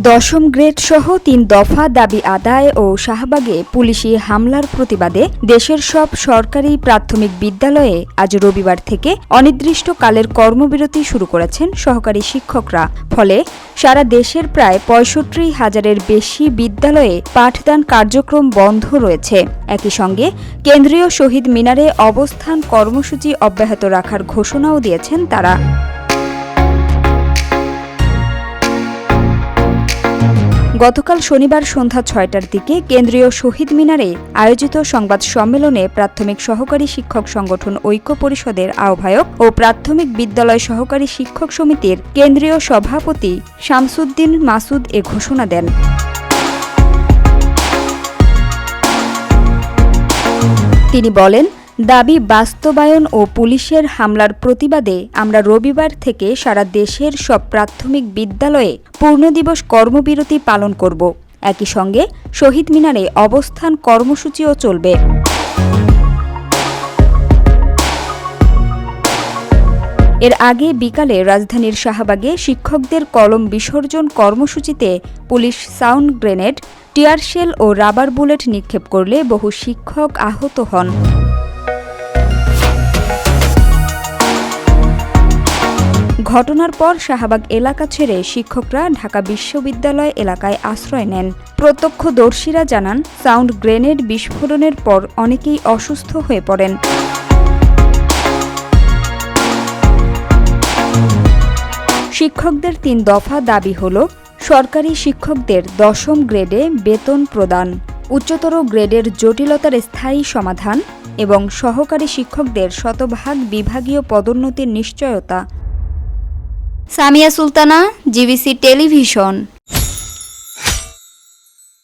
দশম গ্রেড সহ ৩ দফা দাবি আদায় ও শাহবাগে পুলিশি হামলার প্রতিবাদে দেশের সব সরকারি প্রাথমিক বিদ্যালয়ে আজ রবিবার থেকে অনির্দিষ্টকালের কর্মবিরতি শুরু করেছেন সহকারী শিক্ষকরা। ফলে সারা দেশের প্রায় ৬৫,০০০-এর বেশি বিদ্যালয়ে পাঠদান কার্যক্রম বন্ধ রয়েছে। একই সঙ্গে কেন্দ্রীয় শহীদ মিনারে অবস্থান কর্মসূচি অব্যাহত রাখার ঘোষণাও দিয়েছেন তারা। গতকাল শনিবার সন্ধ্যা ৬টার দিকে কেন্দ্রীয় শহীদ মিনারে আয়োজিত সংবাদ সম্মেলনে প্রাথমিক সহকারী শিক্ষক সংগঠন ঐক্য পরিষদের আহ্বায়ক ও প্রাথমিক বিদ্যালয় সহকারী শিক্ষক সমিতির কেন্দ্রীয় সভাপতি শামসুদ্দিন মাসুদ এ ঘোষণা দেন। তিনি বলেন, দাবি বাস্তবায়ন ও পুলিশের হামলার প্রতিবাদে আমরা রবিবার থেকে সারা দেশের সব প্রাথমিক বিদ্যালয়ে পূর্ণদিবস কর্মবিরতি পালন করব। একই সঙ্গে শহীদ মিনারে অবস্থান কর্মসূচিও চলবে। এর আগে বিকালে রাজধানীর শাহবাগে শিক্ষকদের কলম বিসর্জন কর্মসূচিতে পুলিশ সাউন্ড গ্রেনেড, টিয়ারশেল ও রাবার বুলেট নিক্ষেপ করলে বহু শিক্ষক আহত হন। ঘটনার পর শাহবাগ এলাকা ছেড়ে শিক্ষকরা ঢাকা বিশ্ববিদ্যালয় এলাকায় আশ্রয় নেন। প্রত্যক্ষদর্শীরা জানান, সাউন্ড গ্রেনেড বিস্ফোরণের পর অনেকেই অসুস্থ হয়ে পড়েন। শিক্ষকদের ৩ দফা দাবি হল: সরকারি শিক্ষকদের দশম গ্রেডে বেতন প্রদান, উচ্চতর গ্রেডের জটিলতার স্থায়ী সমাধান এবং সহকারী শিক্ষকদের শতভাগ বিভাগীয় পদোন্নতির নিশ্চয়তা। Samia Sultana, GBC television.